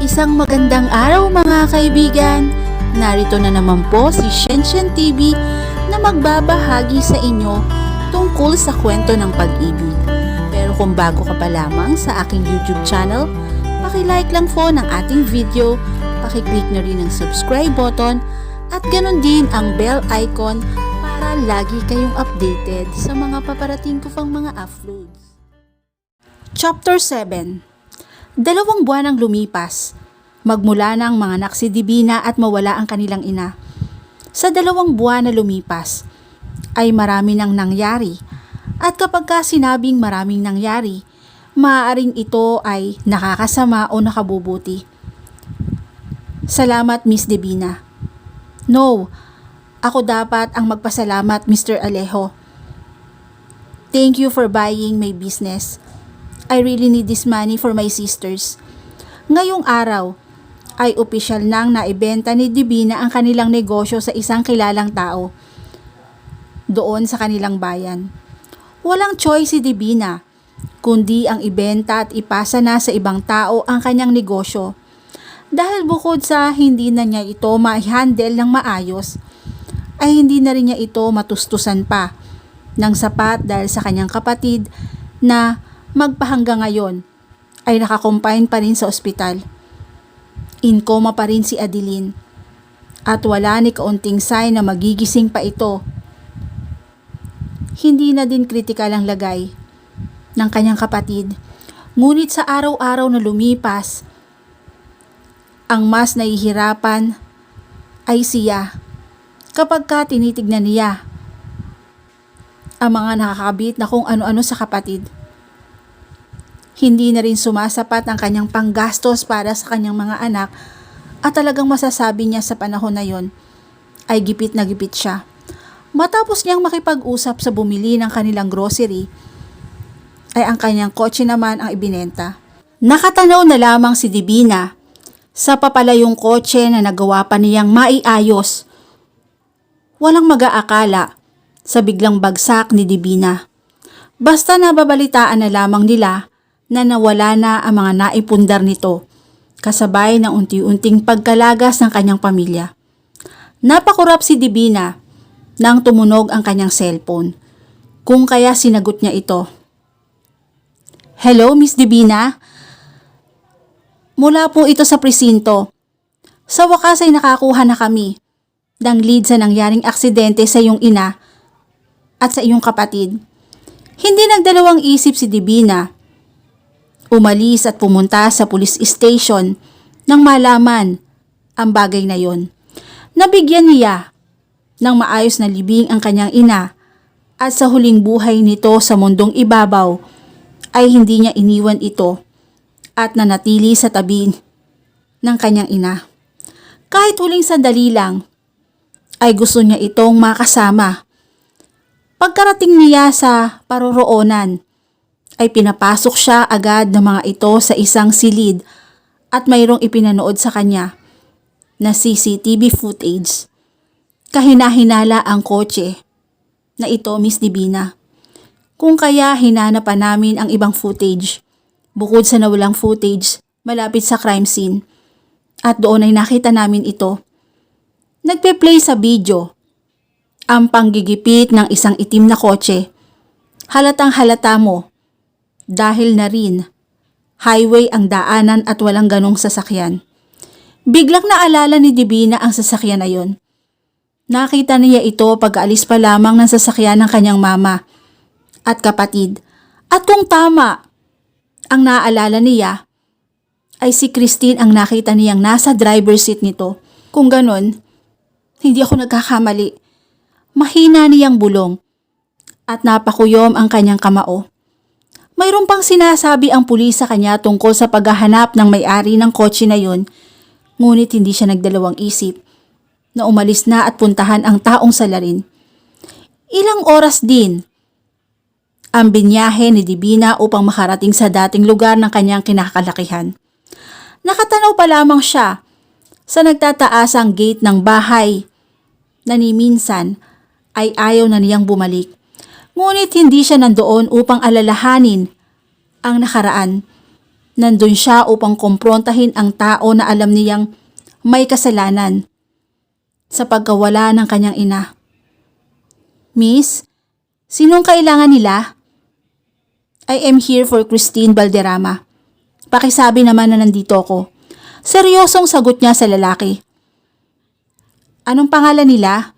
Isang magandang araw mga kaibigan! Narito na naman po si Shenshen TV na magbabahagi sa inyo tungkol sa kwento ng pag-ibig. Pero kung bago ka pa lamang sa aking YouTube channel, paki-like lang po ng ating video, paki-click na rin ang subscribe button at ganon din ang bell icon para lagi kayong updated sa mga paparating ko pang mga uploads. Chapter 7. 2 buwan ang lumipas, magmula nang manganak si Divina at mawala ang kanilang ina. Sa 2 buwan na lumipas, ay marami nang nangyari. At kapag sinabing maraming nangyari, maaaring ito ay nakakasama o nakabubuti. Salamat, Miss Divina. No, ako dapat ang magpasalamat, Mr. Alejo. Thank you for buying my business. I really need this money for my sisters. Ngayong araw ay opisyal nang naibenta ni Divina ang kanilang negosyo sa isang kilalang tao doon sa kanilang bayan. Walang choice si Divina, kundi ang ibenta at ipasa na sa ibang tao ang kanyang negosyo. Dahil bukod sa hindi na niya ito ma-handle ng maayos, ay hindi na rin niya ito matustusan pa ng sapat dahil sa kanyang kapatid na magpahanggang ngayon ay nakakumpine pa rin sa ospital. In coma pa rin si Adeline at wala ni kaunting sign na magigising pa ito. Hindi na din kritikal ang lagay ng kanyang kapatid, ngunit sa araw-araw na lumipas, ang mas nahihirapan ay siya kapag tinitignan niya ang mga nakakabit na kung ano-ano sa kapatid. Hindi na rin sumasapat ang kanyang panggastos para sa kanyang mga anak at talagang masasabi niya sa panahon na yon ay gipit na gipit siya. Matapos niyang makipag-usap sa bumili ng kanilang grocery, ay ang kanyang kotse naman ang ibinenta. Nakatanaw na lamang si Divina sa papalayong kotse na nagawa pa niyang maiayos. Walang mag-aakala sa biglang bagsak ni Divina. Basta nababalitaan na lamang nila na nawala na ang mga naipundar nito, kasabay ng unti-unting pagkalagas ng kanyang pamilya. Napakurap si Divina nang tumunog ang kanyang cellphone, kung kaya sinagot niya ito. Hello, Miss Divina? Mula po ito sa presinto. Sa wakas ay nakakuha na kami ng lead sa nangyaring aksidente sa iyong ina at sa iyong kapatid. Hindi nagdalawang isip si Divina. Umalis at pumunta sa police station nang malaman ang bagay na yon. Nabigyan niya ng maayos na libing ang kanyang ina at sa huling buhay nito sa mundong ibabaw ay hindi niya iniwan ito at nanatili sa tabi ng kanyang ina. Kahit huling sandali lang ay gusto niya itong makasama. Pagkarating niya sa paroroonan, ay pinapasok siya agad ng mga ito sa isang silid at mayroong ipinanood sa kanya na CCTV footage. Kahina-hinala ang kotse na ito, Miss Divina. Kung kaya hinanap pa namin ang ibang footage, bukod sa nawalang footage malapit sa crime scene, at doon ay nakita namin ito. Nagpe-play sa video ang panggigipit ng isang itim na kotse. Halatang halata mo dahil na rin highway ang daanan at walang ganong sasakyan. Biglang naalala ni Divina ang sasakyan na yon. Nakita niya ito pag-aalis pa lamang ng sasakyan ng kanyang mama at kapatid. At kung tama ang naaalala niya, ay si Christine ang nakita niyang nasa driver's seat nito. Kung ganon, hindi ako nagkakamali. Mahina niyang bulong at napakuyom ang kanyang kamao. Mayroon pang sinasabi ang pulis sa kanya tungkol sa paghahanap ng may-ari ng kotse na yun, ngunit hindi siya nagdalawang isip na umalis na at puntahan ang taong salarin. Ilang oras din ang binyahe ni Divina upang makarating sa dating lugar ng kanyang kinakalakihan. Nakatanaw pa lamang siya sa nagtataasang gate ng bahay na ni minsan ay ayaw na niyang bumalik. Ngunit hindi siya nandoon upang alalahanin ang nakaraan. Nandun siya upang kumprontahin ang tao na alam niyang may kasalanan sa pagkawala ng kanyang ina. Miss, sinong kailangan nila? I am here for Christine Valderrama. Pakisabi naman na nandito ako. Seryosong sagot niya sa lalaki. Anong pangalan nila?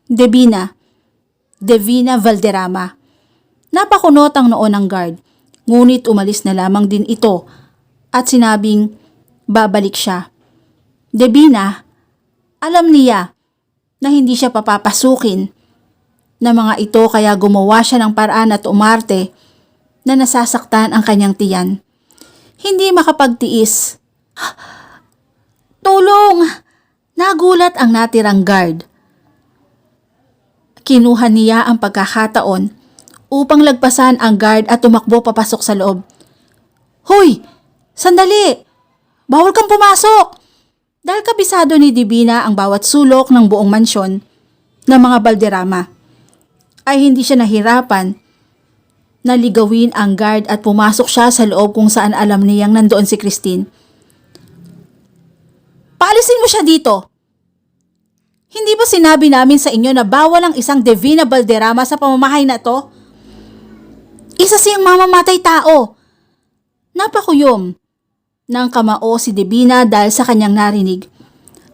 Devina. Devina Valderrama. Napakunot ang noo ng guard, ngunit umalis na lamang din ito at sinabing babalik siya. Devina, alam niya na hindi siya papapasukin na mga ito kaya gumawa siya ng paraan at umarte na nasasaktan ang kanyang tiyan. Hindi makapagtiis. Tulong! Nagulat ang natirang guard. Kinuha niya ang pagkakataon upang lagpasan ang guard at tumakbo papasok sa loob. Hoy! Sandali! Bawal kang pumasok! Dahil kabisado ni Divina ang bawat sulok ng buong mansyon ng mga Valderrama, ay hindi siya nahirapan na ligawin ang guard at pumasok siya sa loob kung saan alam niyang nandoon si Christine. Paalisin mo siya dito! Hindi ba sinabi namin sa inyo na bawal ang isang Divina Valderrama sa pamamahay na to? Isa siyang mamamatay tao. Napakuyom ng kamao si Divina dahil sa kanyang narinig.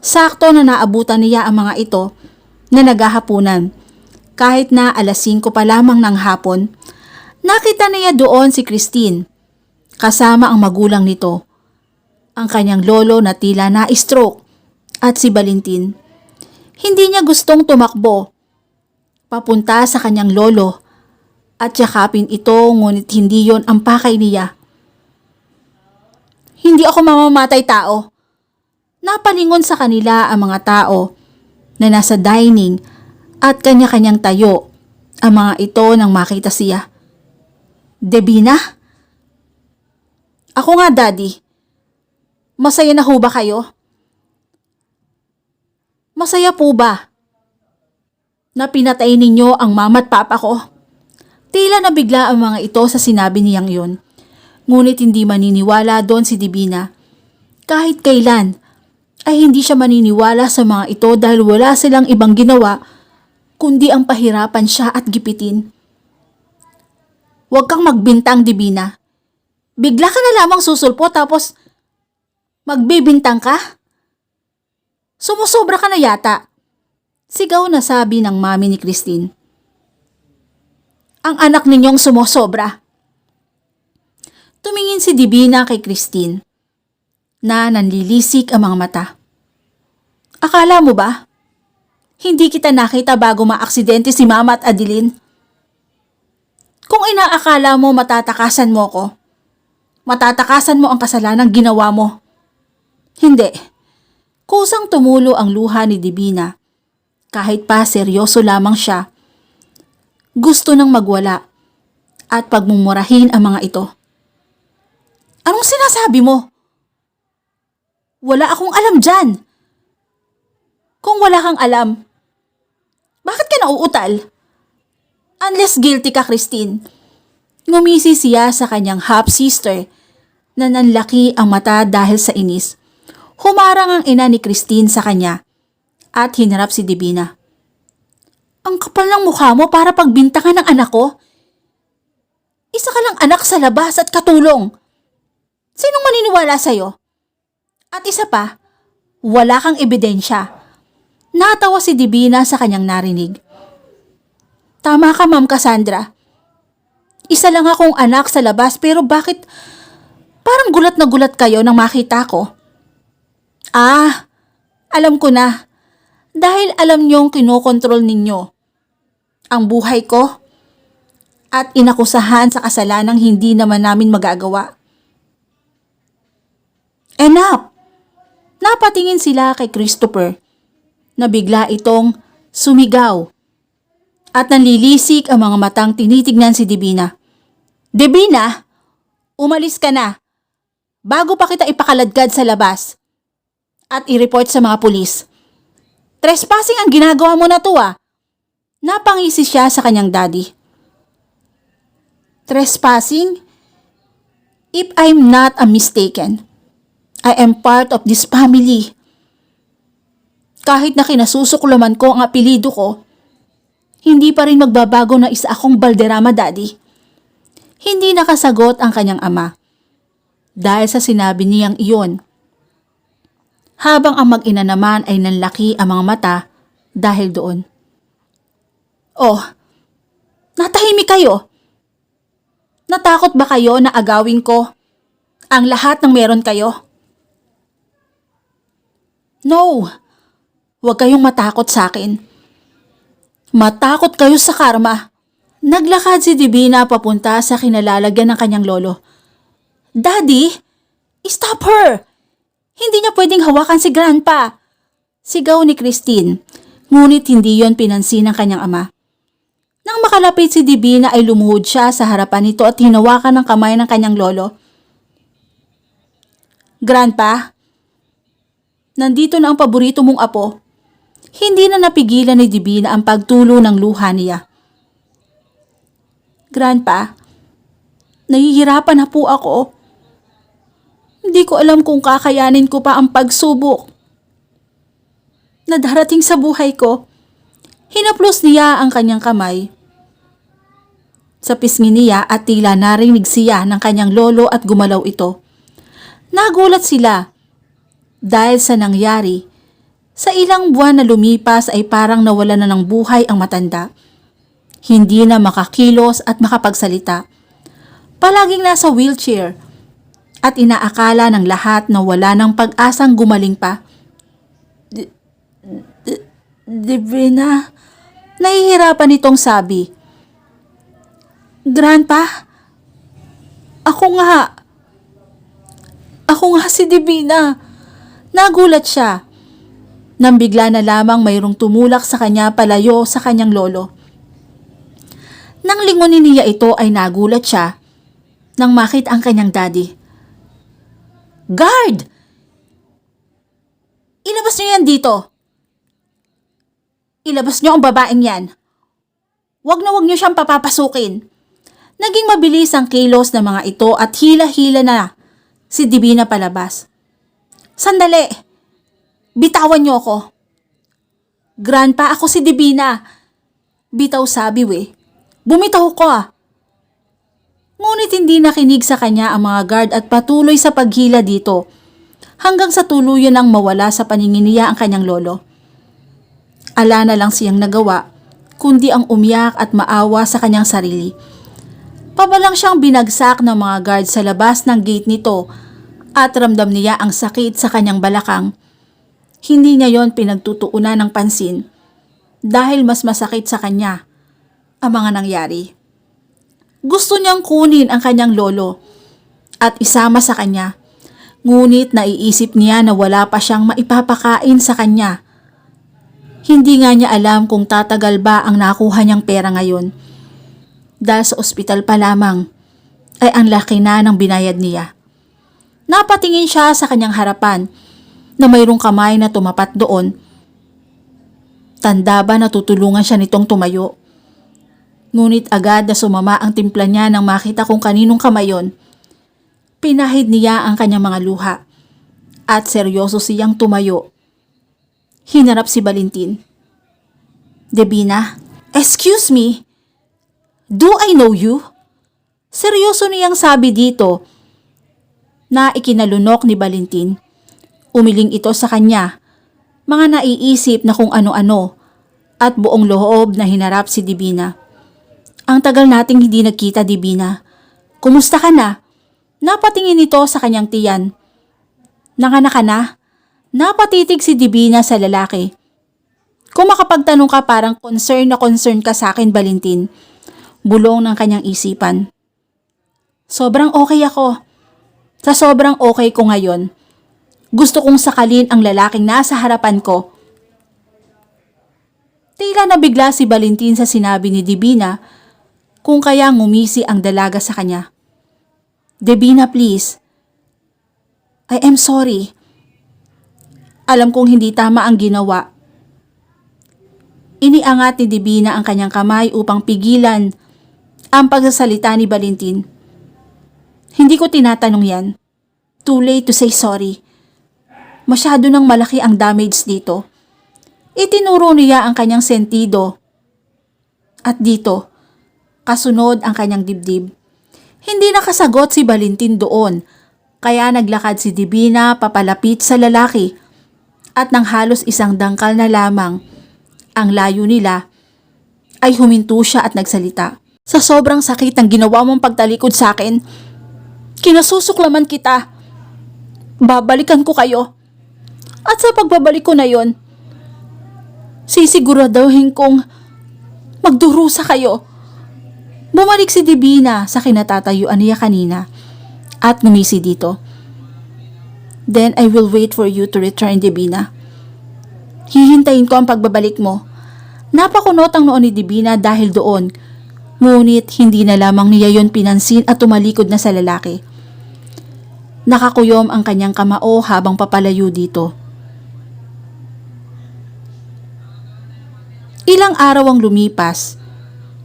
Sakto na naabutan niya ang mga ito na naghahapunan. Kahit na 5:00 pa lamang ng hapon, nakita niya doon si Christine, kasama ang magulang nito, ang kanyang lolo na tila na-stroke, at si Valentin. Hindi niya gustong tumakbo papunta sa kanyang lolo at yakapin ito, ngunit hindi yon ang pakay niya. Hindi ako mamamatay tao. Napalingon sa kanila ang mga tao na nasa dining at kanya-kanyang tayo ang mga ito nang makita siya. Devina? Ako nga, Daddy. Masaya na ho ba kayo? Masaya po ba na pinatay ninyo ang mama at papa ko? Tila nabigla ang mga ito sa sinabi niyang yun. Ngunit hindi maniniwala doon si Divina. Kahit kailan ay hindi siya maniniwala sa mga ito dahil wala silang ibang ginawa kundi ang pahirapan siya at gipitin. Huwag kang magbintang, Divina. Bigla ka na lamang susulpo tapos magbibintang ka? Sumusobra ka na yata. Sigaw na sabi ng mami ni Christine. Ang anak ninyong sumusobra. Tumingin si Divina kay Christine na nanlilisik ang mga mata. Akala mo ba? Hindi kita nakita bago maaksidente si Mama at Adeline. Kung inaakala mo matatakasan mo ko, matatakasan mo ang kasalanang ginawa mo. Hindi. Kusang tumulo ang luha ni Divina. Kahit pa seryoso lamang siya, gusto nang magwala at pagmumurahin ang mga ito. Anong sinasabi mo? Wala akong alam dyan. Kung wala kang alam, bakit ka nauutal? Unless guilty ka, Christine. Ngumisi siya sa kanyang half-sister na nanlaki ang mata dahil sa inis. Humarang ang ina ni Christine sa kanya at hinarap si Divina. Ang kapal ng mukha mo para pagbintangan ng anak ko. Isa ka lang anak sa labas at katulong. Sinong maniniwala sa'yo? At isa pa, wala kang ebidensya. Natawa si Divina sa kanyang narinig. Tama ka, Ma'am Cassandra. Isa lang akong anak sa labas pero bakit parang gulat na gulat kayo nang makita ko? Alam ko na. Dahil alam niyong kinokontrol ninyo ang buhay ko at inakusahan sa kasalanang hindi naman namin magagawa. Enough! Napatingin sila kay Christopher na bigla itong sumigaw at nanlilisik ang mga matang tinitignan si Divina. Divina, umalis ka na bago pa kita ipakaladkad sa labas at i-report sa mga pulis. Trespassing ang ginagawa mo na to Napangisi siya sa kanyang daddy. Trespassing? If I'm not mistaken, I am part of this family. Kahit na kinasusuklaman ko ang apelido ko, hindi pa rin magbabago na isa akong Balderrama, Daddy. Hindi nakasagot ang kanyang ama dahil sa sinabi niyang iyon. Habang ang mag-ina naman ay nanlaki ang mga mata dahil doon. Oh, natahimik kayo. Natakot ba kayo na agawin ko ang lahat ng meron kayo? No, huwag kayong matakot sa akin. Matakot kayo sa karma. Naglakad si Divina papunta sa kinalalagyan ng kanyang lolo. Daddy, stop her! Hindi niya pwedeng hawakan si Grandpa. Sigaw ni Christine, ngunit hindi yon pinansin ng kanyang ama. Nang makalapit si Divina ay lumuhod siya sa harapan nito at hinawakan ng kamay ng kanyang lolo. Grandpa, nandito na ang paborito mong apo. Hindi na napigilan ni Divina ang pagtulo ng luha niya. Grandpa, nahihirapan na po ako. Hindi ko alam kung kakayanin ko pa ang pagsubok na darating sa buhay ko. Hinaplos niya ang kanyang kamay sa pisngi niya at tila narinig siya ng kanyang lolo at gumalaw ito. Nagulat sila dahil sa nangyari. Sa ilang buwan na lumipas ay parang nawala na ng buhay ang matanda. Hindi na makakilos at makapagsalita. Palaging nasa wheelchair at inaakala ng lahat na wala ng pag-asang gumaling pa. Divina, nahihirapan itong sabi. Grandpa, ako nga si Divina. Nagulat siya nang bigla na lamang mayroong tumulak sa kanya palayo sa kanyang lolo. Nang lingunin niya ito ay nagulat siya nang makita ang kanyang daddy. Guard! Ilabas niyo yan dito. Ilabas niyo ang babaeng yan. Wag niyo siyang papapasukin. Naging mabilis ang kilos ng mga ito at hila-hila na si Divina palabas. Sandali! Bitawan niyo ako. Grandpa, ako si Divina. Bitaw sabi Bumitaw ko Ngunit hindi nakinig sa kanya ang mga guard at patuloy sa paghila dito hanggang sa tuluyan nang mawala sa paningin niya ang kanyang lolo. Ala na lang siyang nagawa kundi ang umiyak at maawa sa kanyang sarili. Pabalang siyang binagsak ng mga guard sa labas ng gate nito at ramdam niya ang sakit sa kanyang balakang. Hindi niya yon pinagtutuunan ng pansin dahil mas masakit sa kanya ang mga nangyari. Gusto niyang kunin ang kanyang lolo at isama sa kanya, ngunit naiisip niya na wala pa siyang maipapakain sa kanya. Hindi nga niya alam kung tatagal ba ang nakuha niyang pera ngayon. Dahil sa ospital pa lamang ay ang laki na ng binayad niya. Napatingin siya sa kanyang harapan na mayroong kamay na tumapat doon. Tanda ba na tutulungan siya nitong tumayo? Ngunit agad na sumama ang timpla niya nang makita kung kaninong kamay yon. Pinahid niya ang kanyang mga luha at seryoso siyang tumayo. Hinarap si Valentin. Divina, excuse me, do I know you? Seryoso niyang sabi dito na ikinalunok ni Valentin. Umiling ito sa kanya, mga naiisip na kung ano-ano at buong loob na hinarap si Divina. Ang tagal nating hindi nagkita, Divina. Kumusta ka na? Napatingin ito sa kanyang tiyan. Nanganak ka na? Napatitig si Divina sa lalaki. Kung makapagtanong ka parang concern ka sa akin, Valentin. Bulong ng kanyang isipan. Sobrang okay ako. Sa sobrang okay ko ngayon, gusto kong sakalin ang lalaking nasa harapan ko. Tila nabigla si Valentin sa sinabi ni Divina kung kaya ngumisi ang dalaga sa kanya. Divina, please. I am sorry. Alam kong hindi tama ang ginawa. Iniangat ni Divina ang kanyang kamay upang pigilan ang pagsasalita ni Valentin. Hindi ko tinatanong yan. Too late to say sorry. Masyado nang malaki ang damage dito. Itinuro niya ang kanyang sentido. At dito, kasunod ang kanyang dibdib. Hindi nakasagot si Valentin doon, kaya naglakad si Divina papalapit sa lalaki at nang halos isang dangkal na lamang ang layo nila, ay huminto siya at nagsalita. Sa sobrang sakit ng ginawa mong pagtalikod sa akin, kinasusuklaman kita. Babalikan ko kayo. At sa pagbabalik ko na yon, sisiguraduhin kong magdurusa kayo. Bumalik si Divina sa kinatatayuan niya kanina at ngumisi dito. Then I will wait for you to return, Divina. Hihintayin ko ang pagbabalik mo. Napakunot ang noon ni Divina dahil doon, ngunit hindi na lamang niya yon pinansin at tumalikod na sa lalaki. Nakakuyom ang kanyang kamao habang papalayo dito. Ilang araw ang lumipas,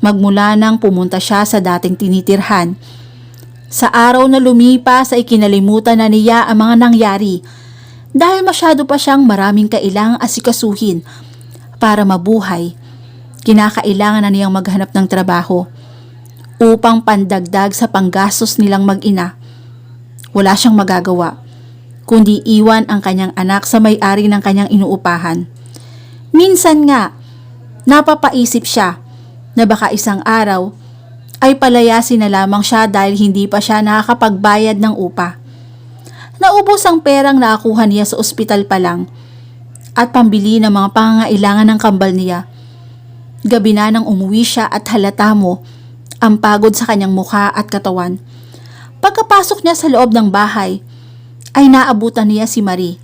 magmula nang pumunta siya sa dating tinitirhan. Sa araw na lumipas ay kinalimutan na niya ang mga nangyari dahil masyado pa siyang maraming kailangang asikasuhin para mabuhay. Kinakailangan na niyang maghanap ng trabaho upang pandagdag sa panggastos nilang mag-ina. Wala siyang magagawa kundi iwan ang kanyang anak sa may-ari ng kanyang inuupahan. Minsan nga, napapaisip siya na baka isang araw ay palayasin na lamang siya dahil hindi pa siya nakakapagbayad ng upa. Naubos ang perang nakakuha niya sa ospital pa lang at pambili ng mga pangangailangan ng kambal niya. Gabi na nang umuwi siya at halata mo ang pagod sa kanyang mukha at katawan. Pagkapasok niya sa loob ng bahay, ay naabutan niya si Marie,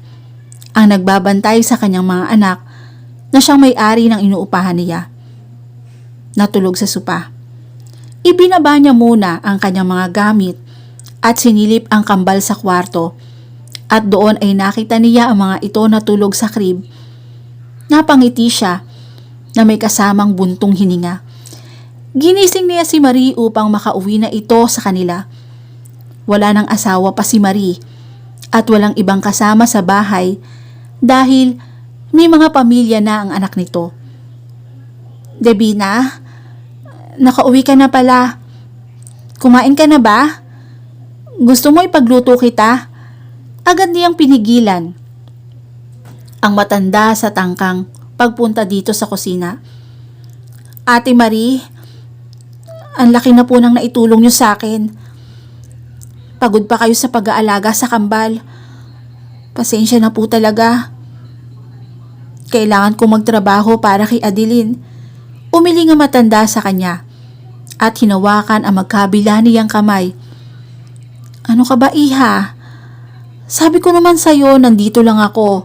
ang nagbabantay sa kanyang mga anak na siyang may-ari ng inuupahan niya. Natulog sa sopa. Ibinaba niya muna ang kanyang mga gamit at sinilip ang kambal sa kwarto at doon ay nakita niya ang mga ito natulog sa crib. Napangiti siya na may kasamang buntong hininga. Ginising niya si Marie upang makauwi na ito sa kanila. Wala nang asawa pa si Marie at walang ibang kasama sa bahay dahil may mga pamilya na ang anak nito. Divina, nakauwi ka na pala. Kumain ka na ba? Gusto mo ipagluto kita? Agad niyang pinigilan ang matanda sa tangkang pagpunta dito sa kusina. Ate Marie, ang laki na po nang naitulong niyo sa akin. Pagod pa kayo sa pag-aalaga sa kambal. Pasensya na po talaga. Kailangan kong magtrabaho para kay Adeline. Umiling ang matanda sa kanya at hinawakan ang magkabila niyang kamay. Ano ka ba, iha? Sabi ko naman sa'yo, nandito lang ako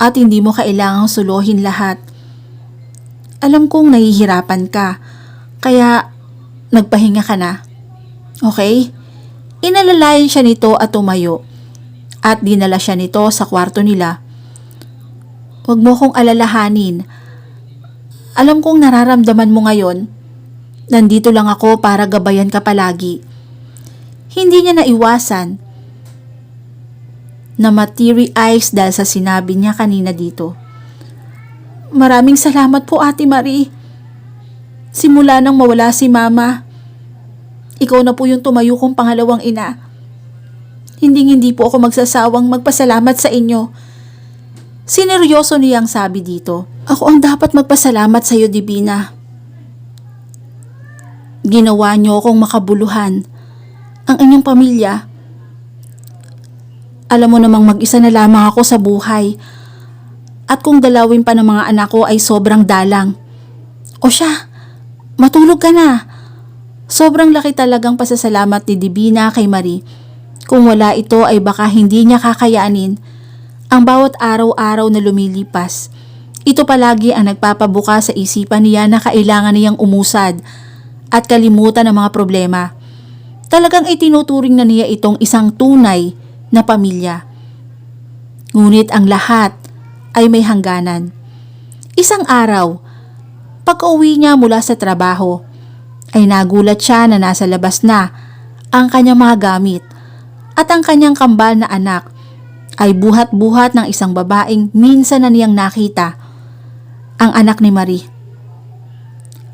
at hindi mo kailangang suluhin lahat. Alam kong nahihirapan ka, kaya nagpahinga ka na. Okay? Inalalayan siya nito at tumayo at dinala siya nito sa kwarto nila. Huwag mo kong alalahanin. Alam kong nararamdaman mo ngayon. Nandito lang ako para gabayan ka palagi. Hindi niya naiwasan na ma-teary-eyes dahil sa sinabi niya kanina dito. Maraming salamat po, Ate Marie. Simula nang mawala si Mama, ikaw na po yung tumayo kong pangalawang ina. Hindi po ako magsasawang magpasalamat sa inyo. Sineryoso niyang sabi dito. Ako ang dapat magpasalamat sa iyo, Divina. Ginawa niyo akong makabuluhan. Ang inyong pamilya. Alam mo namang mag-isa na lamang ako sa buhay. At kung dalawin pa ng mga anak ko ay sobrang dalang. O siya, matulog ka na. Sobrang laki talagang pasasalamat ni Divina kay Marie. Kung wala ito ay baka hindi niya kakayanin ang bawat araw-araw na lumilipas. Ito palagi ang nagpapabuka sa isipan niya na kailangan niyang umusad at kalimutan ang mga problema. Talagang itinuturing na niya itong isang tunay na pamilya. Ngunit ang lahat ay may hangganan. Isang araw, pag-uwi niya mula sa trabaho, ay nagulat siya na nasa labas na ang kanyang mga gamit at ang kanyang kambal na anak ay buhat-buhat ng isang babaeng minsan na niyang nakita, ang anak ni Marie.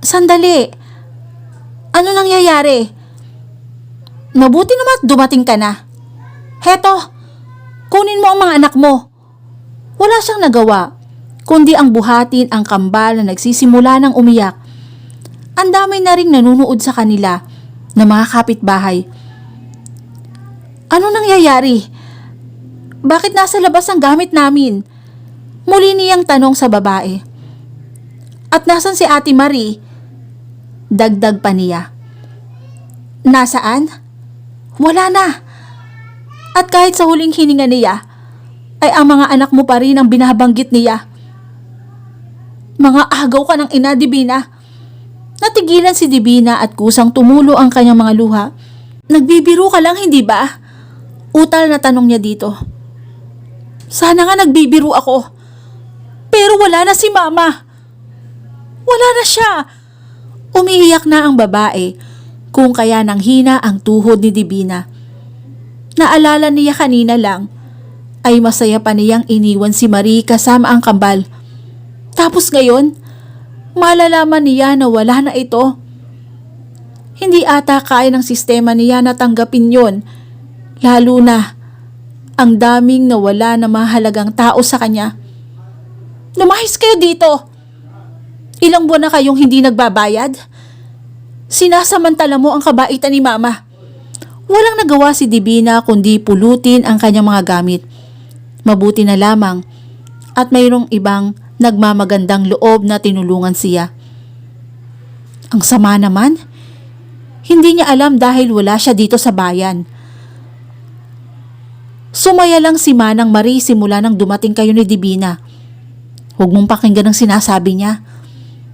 Sandali! Ano nangyayari? Mabuti naman dumating ka na. Heto, kunin mo ang mga anak mo. Wala siyang nagawa, kundi ang buhatin ang kambal na nagsisimula ng umiyak. Ang dami na ring nanunood sa kanila na mga kapitbahay. Ano nangyayari? Bakit nasa labas ang gamit namin? Muli niyang tanong sa babae. At nasan si Ate Marie? Dagdag pa niya. Nasaan? Wala na. At kahit sa huling hininga niya, ay ang mga anak mo pa rin ang binabanggit niya. Mga agaw ka ng ina, Divina. Natigilan si Divina at kusang tumulo ang kanyang mga luha. Nagbibiro ka lang, hindi ba? Utal na tanong niya dito. Sana nga nagbibiro ako. Pero wala na si Mama. Wala na siya. Umiiyak na ang babae kung kaya nang hina ang tuhod ni Divina. Naalala niya kanina lang ay masaya pa niyang iniwan si Marie kasama ang kambal. Tapos ngayon, malalaman niya na wala na ito. Hindi ata kaya ng sistema niya na tanggapin yon, lalo na ang daming nawala na mahalagang tao sa kanya. Lumahis kayo dito! Ilang buwan na kayong hindi nagbabayad? Sinasamantala mo ang kabaitan ni Mama. Walang nagawa si Divina kundi pulutin ang kanyang mga gamit. Mabuti na lamang at mayroong ibang nagmamagandang loob na tinulungan siya. Ang sama naman, hindi niya alam dahil wala siya dito sa bayan. Sumaya lang si Manang Marie simula nang dumating kayo ni Divina. Huwag mong pakinggan ang sinasabi niya.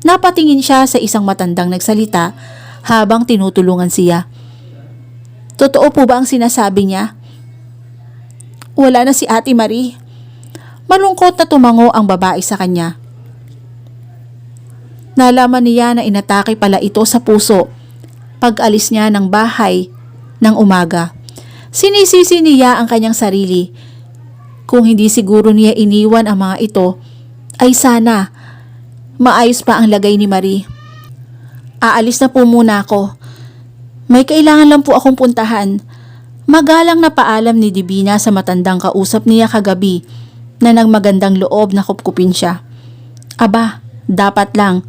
Napatingin siya sa isang matandang nagsalita habang tinutulungan siya. Totoo po ba ang sinasabi niya? Wala na si Ate Marie. Malungkot na tumango ang babae sa kanya. Nalaman niya na inatake pala ito sa puso pag-alis niya ng bahay ng umaga. Sinisisi niya ang kanyang sarili. Kung hindi siguro niya iniwan ang mga ito, ay sana maayos pa ang lagay ni Marie. Aalis na po muna ako. May kailangan lang po akong puntahan. Magalang na paalam ni Divina sa matandang kausap niya kagabi na nang magandang loob na kupkupin siya. Aba, dapat lang.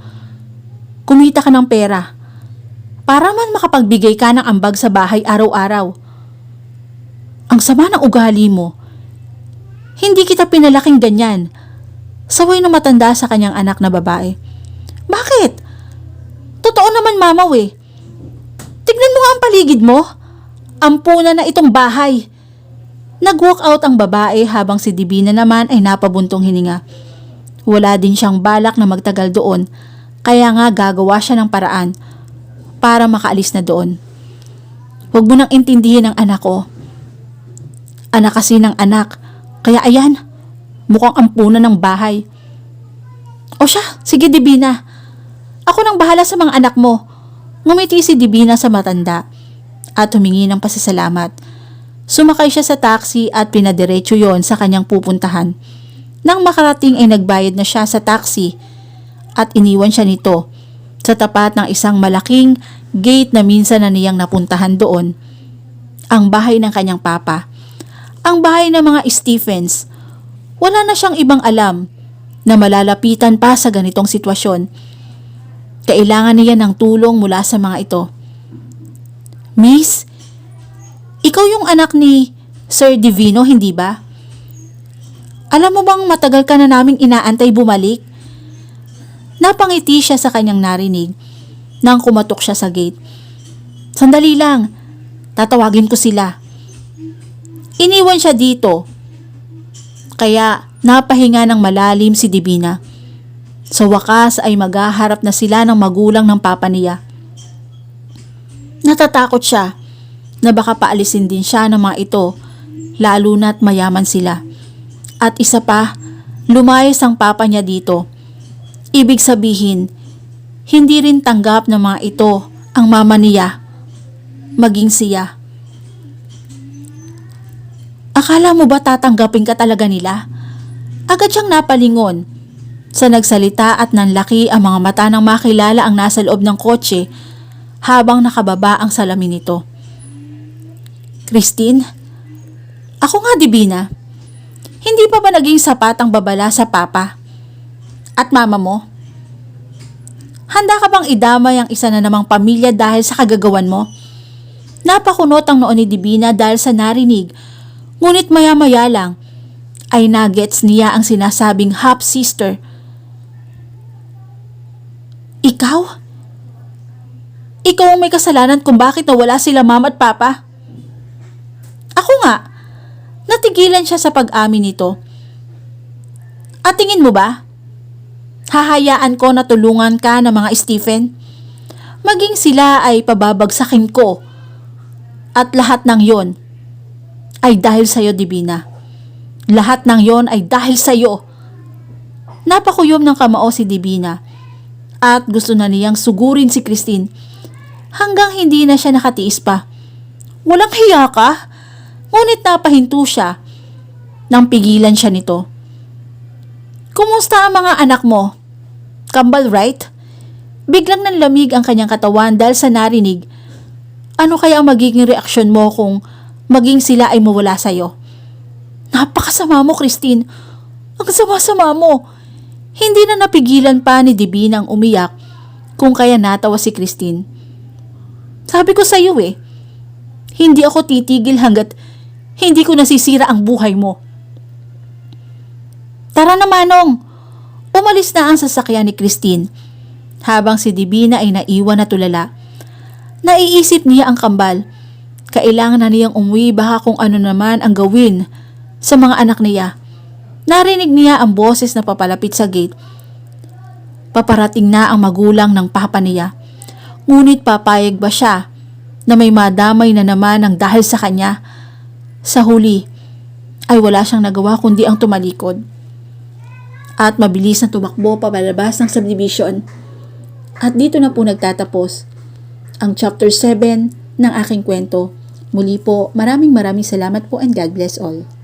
Kumita ka ng pera para man makapagbigay ka ng ambag sa bahay araw-araw. Ang sama ng ugali mo. Hindi kita pinalaking ganyan. Saway ng matanda sa kanyang anak na babae. Bakit? Totoo naman, Mamaw eh. Tignan mo nga ang paligid mo. Ampunan na itong bahay. Nag-walk out ang babae habang si Divina naman ay napabuntong hininga. Wala din siyang balak na magtagal doon, kaya nga gagawa siya ng paraan para makaalis na doon. Huwag mo nang intindihin ang anak ko. Anak kasi ng anak, kaya ayan, mukhang ampunan ng bahay. O siya, sige Divina. Ako nang bahala sa mga anak mo. Ngumiti si Divina sa matanda at humingi ng pasasalamat. Sumakay siya sa taxi at pinadiretso yon sa kanyang pupuntahan. Nang makarating ay nagbayad na siya sa taxi at iniwan siya nito sa tapat ng isang malaking gate na minsan na niyang napuntahan doon. Ang bahay ng kanyang papa. Ang bahay ng mga Stephens. Wala na siyang ibang alam na malalapitan pa sa ganitong sitwasyon. Kailangan niya ng tulong mula sa mga ito. Miss, ikaw yung anak ni Sir Divino, hindi ba? Alam mo bang matagal ka na naming inaantay bumalik? Napangiti siya sa kanyang narinig nang kumatok siya sa gate. Sandali lang, tatawagin ko sila. Iniwan siya dito, kaya napahinga ng malalim si Divina. Sa wakas ay maghaharap na sila ng magulang ng papa niya. Natatakot siya na baka paalisin din siya ng mga ito, lalo na't mayaman sila. At isa pa, lumayas ang papa niya dito. Ibig sabihin, hindi rin tanggap ng mga ito ang mama niya, maging siya. Akala mo ba tatanggapin ka talaga nila? Agad siyang napalingon. Sa nagsalita at nanlaki ang mga mata ng makilala ang nasa loob ng kotse habang nakababa ang salamin nito. Christine? Ako nga, Divina. Hindi pa ba naging sapat ang babala sa papa? At mama mo? Handa ka bang idamay ang isa na namang pamilya dahil sa kagagawan mo? Napakunot ang noon ni Divina dahil sa narinig, ngunit maya-maya lang ay nagets niya ang sinasabing half-sister. Ikaw? Ikaw ang may kasalanan kung bakit nawala sila mama at papa? Ako nga. Natigilan siya sa pag-amin nito. At tingin mo ba? Hahayaan ko na tulungan ka ng mga Stephen? Maging sila ay pababagsakin ko. At lahat ng yon ay dahil sa'yo, Divina. Lahat ng yon ay dahil sa'yo. Napakuyom ng kamao si Divina at gusto na niyang sugurin si Christine hanggang hindi na siya nakatiis pa. Walang hiya ka? Ngunit napahinto siya nang pigilan siya nito. Kumusta ang mga anak mo? Kambal, right? Biglang nanlamig ang kanyang katawan dahil sa narinig. Ano kaya ang magiging reaksyon mo kung maging sila ay mawala sa'yo? Napakasama mo, Christine. Ang sama-sama mo. Hindi na napigilan pa ni Divina ang umiyak kung kaya natawa si Christine. Sabi ko sa'yo hindi ako titigil hanggat hindi ko nasisira ang buhay mo. Tara na, Manong. Umalis na ang sasakyan ni Christine habang si Divina ay naiwan na tulala. Naiisip niya ang kambal. Kailangan na niyang umuwi baka kung ano naman ang gawin sa mga anak niya. Narinig niya ang boses na papalapit sa gate. Paparating na ang magulang ng papa niya. Ngunit papayag ba siya na may madamay na naman ang dahil sa kanya? Sa huli ay wala siyang nagawa kundi ang tumalikod. At mabilis na tumakbo pabalabas ng subdivision. At dito na po nagtatapos ang chapter 7 ng aking kwento. Muli po, maraming salamat po and God bless all.